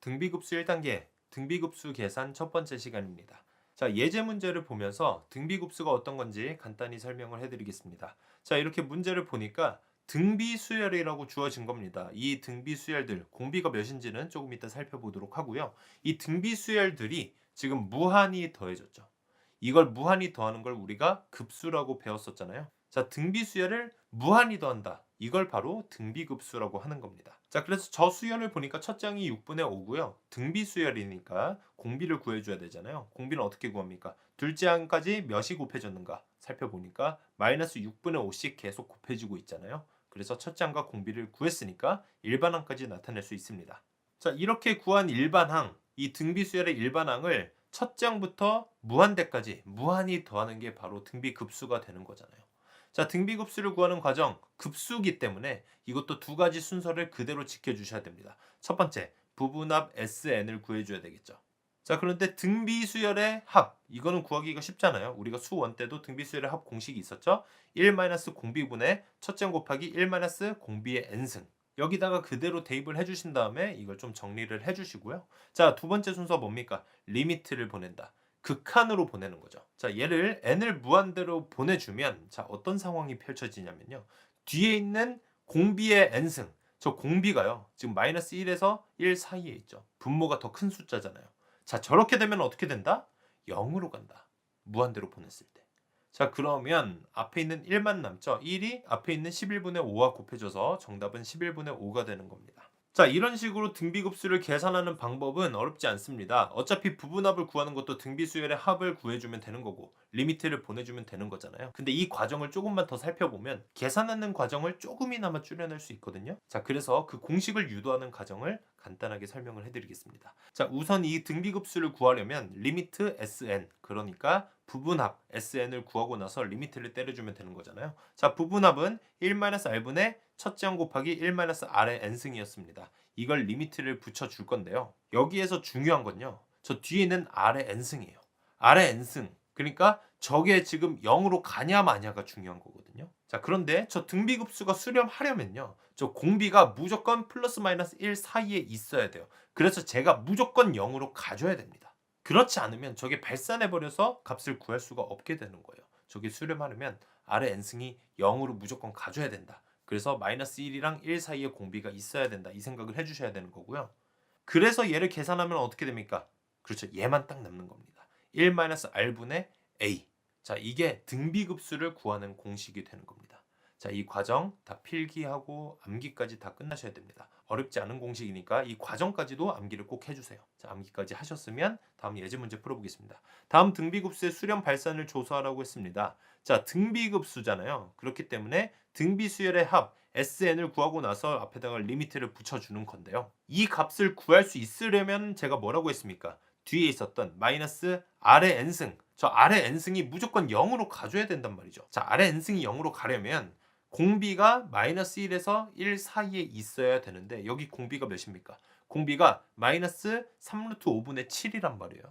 등비급수 1단계, 등비급수 계산 첫 번째 시간입니다. 자, 예제 문제를 보면서 등비급수가 어떤 건지 간단히 설명을 해드리겠습니다. 자, 이렇게 문제를 보니까 등비수열이라고 주어진 겁니다. 이 등비수열들, 공비가 몇인지는 조금 이따 살펴보도록 하고요. 이 등비수열들이 지금 무한히 더해졌죠. 이걸 무한히 더하는 걸 우리가 급수라고 배웠었잖아요. 자, 등비수열을 무한히 더한다. 이걸 바로 등비급수라고 하는 겁니다. 자, 그래서 저 수열을 보니까 첫 장이 6분의 5고요. 등비수열이니까 공비를 구해줘야 되잖아요. 공비는 어떻게 구합니까? 둘째 항까지 몇이 곱해졌는가 살펴보니까 마이너스 6분의 5씩 계속 곱해지고 있잖아요. 그래서 첫 장과 공비를 구했으니까 일반항까지 나타낼 수 있습니다. 자, 이렇게 구한 일반항, 이 등비수열의 일반항을 첫 장부터 무한대까지 무한히 더하는 게 바로 등비급수가 되는 거잖아요. 자, 등비급수를 구하는 과정, 급수기 때문에 이것도 두 가지 순서를 그대로 지켜주셔야 됩니다. 첫 번째, 부분합 SN을 구해줘야 되겠죠. 자, 그런데 등비수열의 합, 이거는 구하기가 쉽잖아요. 우리가 수원 때도 등비수열의 합 공식이 있었죠. 1-공비분의 첫째 곱하기 1-공비의 n승. 여기다가 그대로 대입을 해주신 다음에 이걸 좀 정리를 해주시고요. 자, 두 번째 순서 뭡니까? 리미트를 보낸다. 극한으로 보내는 거죠. 자, 얘를 n을 무한대로 보내주면 자, 어떤 상황이 펼쳐지냐면요. 뒤에 있는 공비의 n승, 저 공비가요. 지금 마이너스 1에서 1 사이에 있죠. 분모가 더 큰 숫자잖아요. 자, 저렇게 되면 어떻게 된다? 0으로 간다. 무한대로 보냈을 때. 자, 그러면 앞에 있는 1만 남죠. 1이 앞에 있는 11분의 5와 곱해져서 정답은 11분의 5가 되는 겁니다. 자, 이런 식으로 등비급수를 계산하는 방법은 어렵지 않습니다. 어차피 부분합을 구하는 것도 등비수열의 합을 구해주면 되는 거고 리미트를 보내주면 되는 거잖아요. 근데 이 과정을 조금만 더 살펴보면 계산하는 과정을 조금이나마 줄여낼 수 있거든요. 자, 그래서 그 공식을 유도하는 과정을 간단하게 설명을 해드리겠습니다. 자, 우선 이 등비급수를 구하려면 리미트 SN, 그러니까 부분합 SN을 구하고 나서 리미트를 때려주면 되는 거잖아요. 자, 부분합은 1-r분의 첫째 항 곱하기 1-r의 n승이었습니다. 이걸 리미트를 붙여줄 건데요. 여기에서 중요한 건요. 저 뒤에 있는 r의 n승이에요. r의 n승. 그러니까 저게 지금 0으로 가냐 마냐가 중요한 거거든요. 자, 그런데 저 등비급수가 수렴하려면요. 저 공비가 무조건 플러스 마이너스 1 사이에 있어야 돼요. 그래서 제가 무조건 0으로 가져야 됩니다. 그렇지 않으면 저게 발산해버려서 값을 구할 수가 없게 되는 거예요. 저게 수렴하려면 r의 n승이 0으로 무조건 가져야 된다. 그래서 마이너스 1이랑 1 사이에 공비가 있어야 된다. 이 생각을 해주셔야 되는 거고요. 그래서 얘를 계산하면 어떻게 됩니까? 그렇죠. 얘만 딱 남는 겁니다. 1-r분의 a. 자, 이게 등비급수를 구하는 공식이 되는 겁니다. 자, 이 과정 다 필기하고 암기까지 다 끝나셔야 됩니다. 어렵지 않은 공식이니까 이 과정까지도 암기를 꼭 해주세요. 자, 암기까지 하셨으면 다음 예제 문제 풀어보겠습니다. 다음 등비급수의 수렴 발산을 조사하라고 했습니다. 자, 등비급수잖아요. 그렇기 때문에 등비수열의 합 SN을 구하고 나서 앞에다가 리미트를 붙여주는 건데요. 이 값을 구할 수 있으려면 제가 뭐라고 했습니까? 뒤에 있었던 마이너스 R의 n승, 저 R의 n승이 무조건 0으로 가줘야 된단 말이죠. 자, R의 n승이 0으로 가려면 공비가 마이너스 1에서 1 사이에 있어야 되는데 여기 공비가 몇입니까? 공비가 마이너스 3루트 5분의 7이란 말이에요.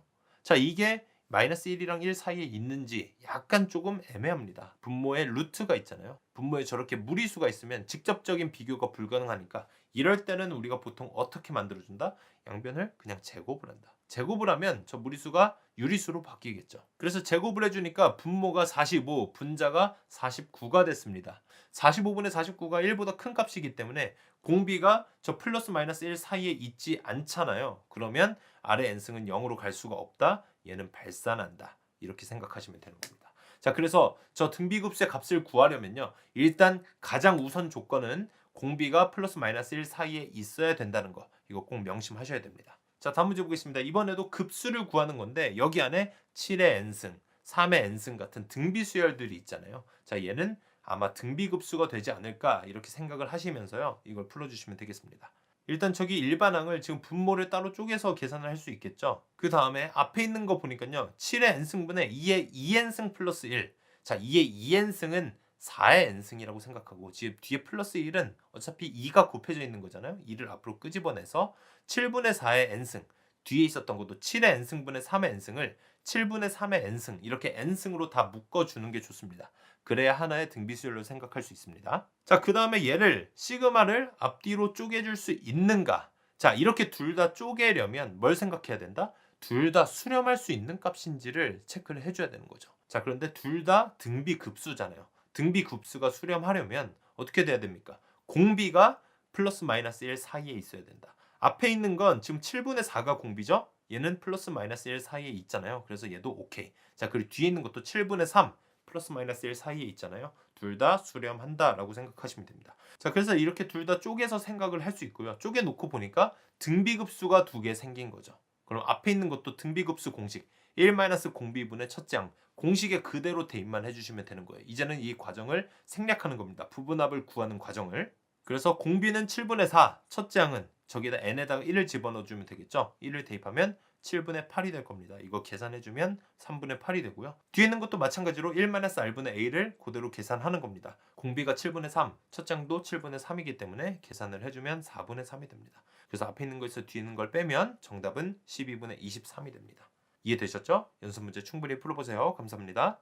자, 이게 마이너스 1이랑 1 사이에 있는지 약간 조금 애매합니다. 분모에 루트가 있잖아요. 분모에 저렇게 무리수가 있으면 직접적인 비교가 불가능하니까 이럴 때는 우리가 보통 어떻게 만들어준다? 양변을 그냥 제곱을 한다. 제곱을 하면 저 무리수가 유리수로 바뀌겠죠. 그래서 제곱을 해주니까 분모가 45, 분자가 49가 됐습니다. 45분의 49가 1보다 큰 값이기 때문에 공비가 저 플러스 마이너스 1 사이에 있지 않잖아요. 그러면 아래 n승은 0으로 갈 수가 없다. 얘는 발산한다. 이렇게 생각하시면 되는 겁니다. 자, 그래서 저 등비급수의 값을 구하려면요. 일단 가장 우선 조건은 공비가 플러스 마이너스 1 사이에 있어야 된다는 거. 이거 꼭 명심하셔야 됩니다. 자, 다음 문제 보겠습니다. 이번에도 급수를 구하는 건데 여기 안에 7의 n승, 3의 n승 같은 등비수열들이 있잖아요. 자, 얘는 아마 등비급수가 되지 않을까 이렇게 생각을 하시면서요. 이걸 풀어주시면 되겠습니다. 일단 저기 일반항을 지금 분모를 따로 쪼개서 계산을 할 수 있겠죠. 그 다음에 앞에 있는 거 보니까요. 7의 n승분의 2의 2n승 플러스 1. 자, 2의 2n승은 4의 n승이라고 생각하고 뒤에 플러스 1은 어차피 2가 곱해져 있는 거잖아요. 2를 앞으로 끄집어내서 7분의 4의 n승. 뒤에 있었던 것도 7의 n승분의 3의 n승을 7분의 3의 n승 이렇게 n승으로 다 묶어주는 게 좋습니다. 그래야 하나의 등비수열로 생각할 수 있습니다. 자, 그 다음에 얘를 시그마를 앞뒤로 쪼개줄 수 있는가? 자, 이렇게 둘 다 쪼개려면 뭘 생각해야 된다? 둘 다 수렴할 수 있는 값인지를 체크를 해줘야 되는 거죠. 자, 그런데 둘 다 등비급수잖아요. 등비급수가 수렴하려면 어떻게 돼야 됩니까? 공비가 플러스 마이너스 1 사이에 있어야 된다. 앞에 있는 건 지금 7분의 4가 공비죠? 얘는 플러스 마이너스 1 사이에 있잖아요. 그래서 얘도 오케이. 자, 그리고 뒤에 있는 것도 7분의 3 플러스 마이너스 1 사이에 있잖아요. 둘 다 수렴한다라고 생각하시면 됩니다. 자, 그래서 이렇게 둘 다 쪼개서 생각을 할 수 있고요. 쪼개 놓고 보니까 등비급수가 두 개 생긴 거죠. 그럼 앞에 있는 것도 등비급수 공식 1-공비분의 첫째 항 공식에 그대로 대입만 해주시면 되는 거예요. 이제는 이 과정을 생략하는 겁니다. 부분합을 구하는 과정을. 그래서 공비는 7분의 4, 첫째 항은 저기다 n에다가 1을 집어넣어주면 되겠죠. 1을 대입하면 7분의 8이 될 겁니다. 이거 계산해주면 3분의 8이 되고요. 뒤에 있는 것도 마찬가지로 1-r분의 a를 그대로 계산하는 겁니다. 공비가 7분의 3, 첫째 항도 7분의 3이기 때문에 계산을 해주면 4분의 3이 됩니다. 그래서 앞에 있는 거에서 뒤에 있는 걸 빼면 정답은 12분의 23이 됩니다. 이해되셨죠? 연습 문제 충분히 풀어보세요. 감사합니다.